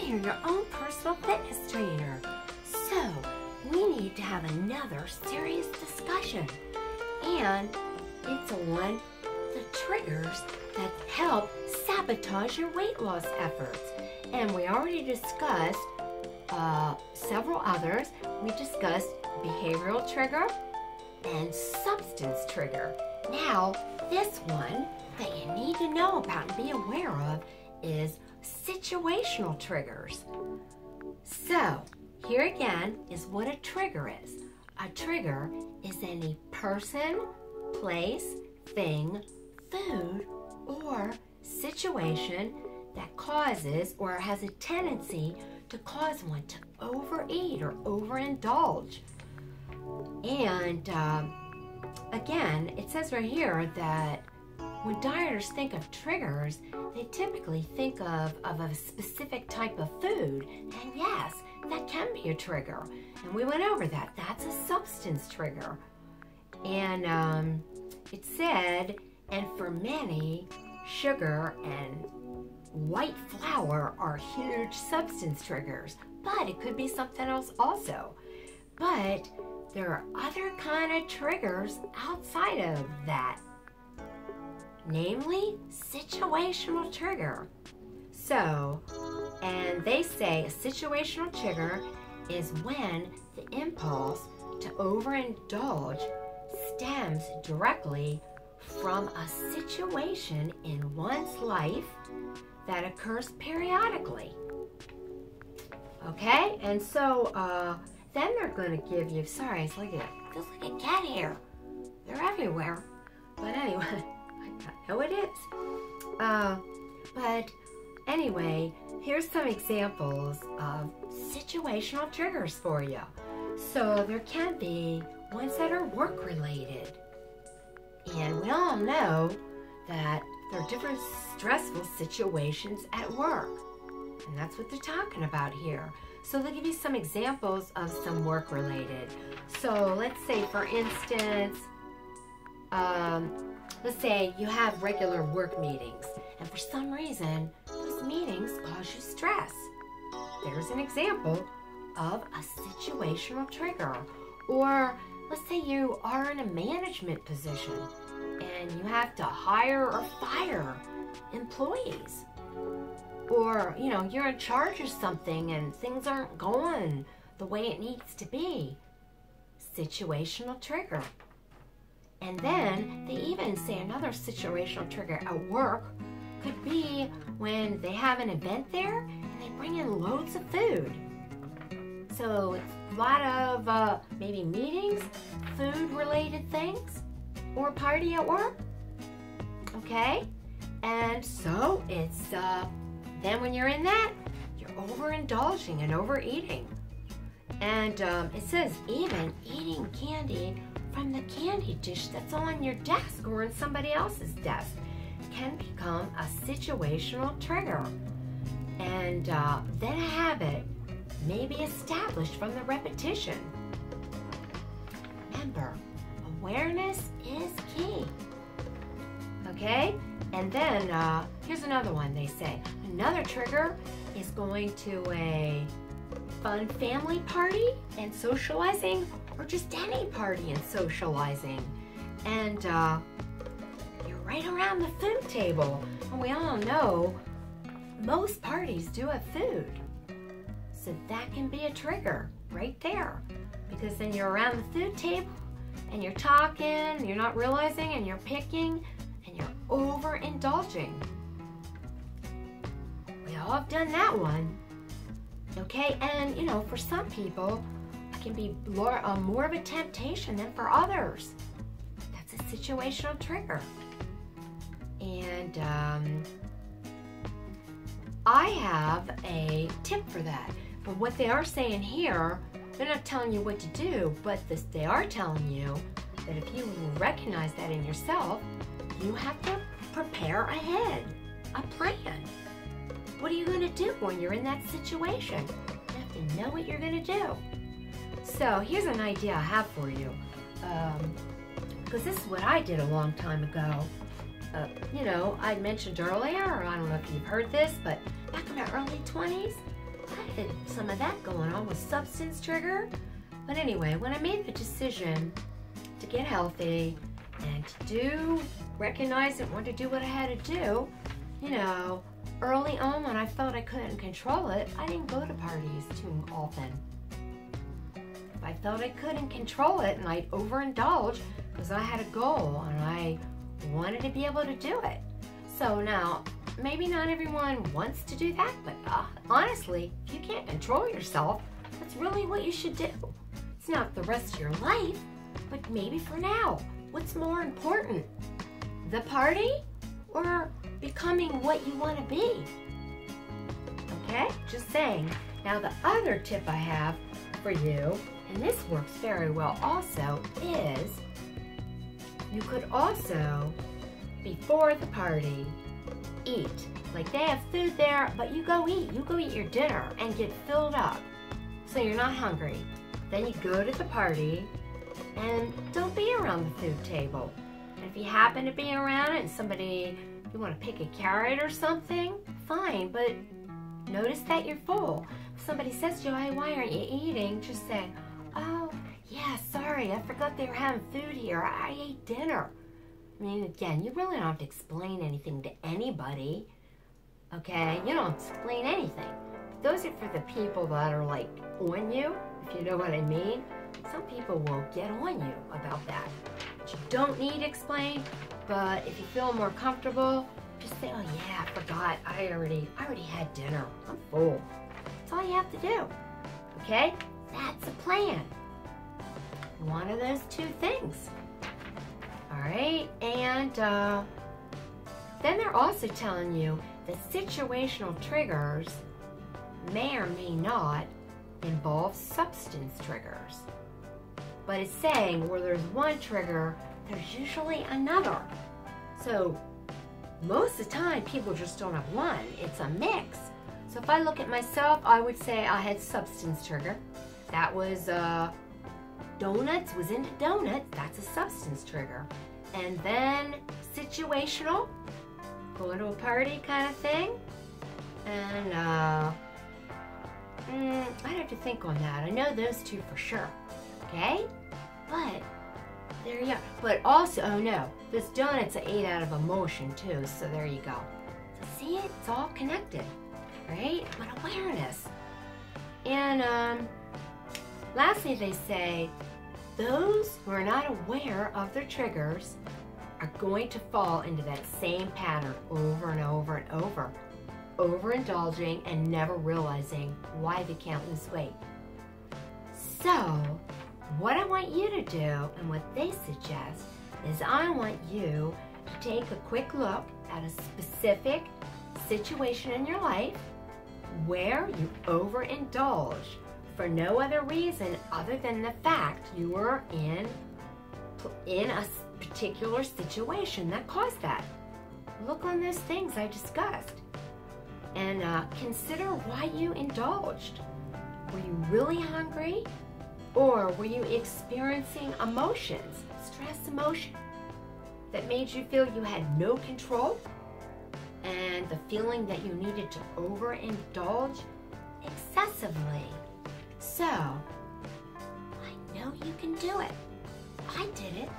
am your own personal fitness trainer. So, we need to have another serious discussion. And it's on the triggers that help sabotage your weight loss efforts. And we already discussed several others. We discussed behavioral trigger and substance trigger. Now, this one that you need to know about and be aware of is situational triggers. So, here again is what a trigger is. A trigger is any person, place, thing, food, or situation that causes or has a tendency to cause one to overeat or overindulge. And again, it says right here that when dieters think of triggers, they typically think of a specific type of food. And yes, that can be a trigger. And we went over that. That's a substance trigger. And it said, and for many, sugar and white flour are huge substance triggers. But it could be something else also. But there are other kind of triggers outside of that. Namely, situational trigger. So, and they say a situational trigger is when the impulse to overindulge stems directly from a situation in one's life that occurs periodically. Okay, and so then they're going to give you, sorry, it's like there's like a cat here. They're everywhere. But anyway, I know it is. But anyway, here's some examples of situational triggers for you. So there can be ones that are work related. And we all know that there are different stressful situations at work. And that's what they're talking about here. So they'll give you some examples of some work related. So let's say, for instance, let's say you have regular work meetings, and for some reason, those meetings cause you stress. There's an example of a situational trigger. Or let's say you are in a management position, and you have to hire or fire employees. Or, you know, you're in charge of something and things aren't going the way it needs to be. Situational trigger. And then they even say another situational trigger at work could be when they have an event there and they bring in loads of food. So it's a lot of maybe meetings, food related things, or a party at work. Okay? And so it's then when you're in that, you're overindulging and overeating. And it says even eating candy from the candy dish that's on your desk or in somebody else's desk can become a situational trigger. And then a habit may be established from the repetition. Remember, awareness is key. Okay? And then here's another one they say. Another trigger is going to a fun family party and socializing, or just any party and socializing. And you're right around the food table. And we all know most parties do have food. So that can be a trigger right there. Because then you're around the food table and you're talking, you're not realizing, and you're picking, and you're overindulging. We all have done that one. Okay, and you know, for some people, it can be more of a temptation than for others. That's a situational trigger. And I have a tip for that. But what they are saying here, they're not telling you what to do, but they are telling you that if you recognize that in yourself, you have to prepare ahead, a plan. What are you going to do when you're in that situation? You have to know what you're going to do. So here's an idea I have for you. Because this is what I did a long time ago. You know, I mentioned earlier, or I don't know if you've heard this, but back in my early 20s, that some of that going on was substance trigger. But anyway, when I made the decision to get healthy and to recognize and want to do what I had to do, you know, early on when I felt I couldn't control it, I didn't go to parties too often. If I felt I couldn't control it and I'd overindulge because I had a goal and I wanted to be able to do it. So now, maybe not everyone wants to do that, but honestly, if you can't control yourself, that's really what you should do. It's not the rest of your life, but maybe for now. What's more important, the party or becoming what you want to be? Okay, just saying. Now the other tip I have for you, and this works very well also, is you could also, before the party, eat. Like they have food there, but you go eat. You go eat your dinner and get filled up so you're not hungry. Then you go to the party and don't be around the food table. And if you happen to be around it and somebody, you want to pick a carrot or something, fine, but notice that you're full. If somebody says to you, hey, why aren't you eating? Just say, oh, yeah, sorry, I forgot they were having food here. I ate dinner. I mean, again, you really don't have to explain anything to anybody, okay? You don't explain anything. Those are for the people that are like on you, if you know what I mean. Some people will get on you about that. But you don't need to explain, but if you feel more comfortable, just say, oh yeah, I forgot, I already had dinner. I'm full. That's all you have to do, okay? That's a plan. One of those two things. All right, and then they're also telling you that situational triggers may or may not involve substance triggers. But it's saying where there's one trigger, there's usually another. So most of the time, people just don't have one. It's a mix. So if I look at myself, I would say I had substance trigger. That was donuts, was into donuts. That's a substance trigger. And then situational, going to a party kind of thing. And I'd have to think on that. I know those two for sure. Okay? But there you go. But also, oh no, this donuts I ate out of emotion too, so there you go. So see, it's all connected, right? But awareness. And lastly, they say, those who are not aware of their triggers are going to fall into that same pattern over and over and over. Overindulging and never realizing why they can't lose weight. So, what I want you to do, and what they suggest, is I want you to take a quick look at a specific situation in your life where you overindulge for no other reason other than the fact you were in a particular situation that caused that. Look on those things I discussed and consider why you indulged. Were you really hungry? Or were you experiencing emotions, stress emotion, that made you feel you had no control? And the feeling that you needed to overindulge excessively. So, I know you can do it. I did it.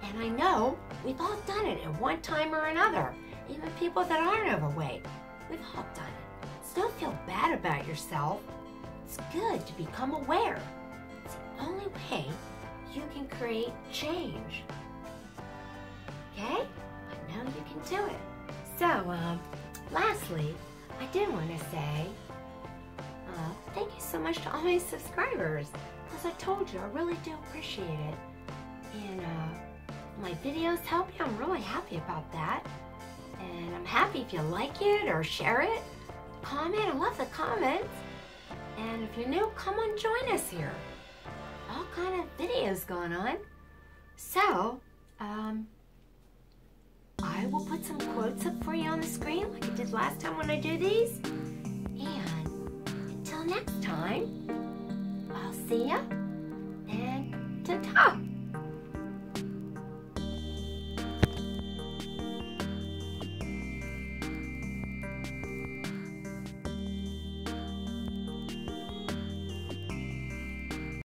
And I know we've all done it at one time or another. Even people that aren't overweight, we've all done it. So don't feel bad about yourself. It's good to become aware. It's the only way you can create change. Okay? I know you can do it. So, lastly, I did want to say thank you so much to all my subscribers. As I told you, I really do appreciate it. And my videos help you. I'm really happy about that. And I'm happy if you like it or share it. Comment. I love the comments. And if you're new, come on, join us here. All kind of videos going on. So, I will put some quotes up for you on the screen like I did last time when I do these. And until next time, I'll see ya and ta-ta.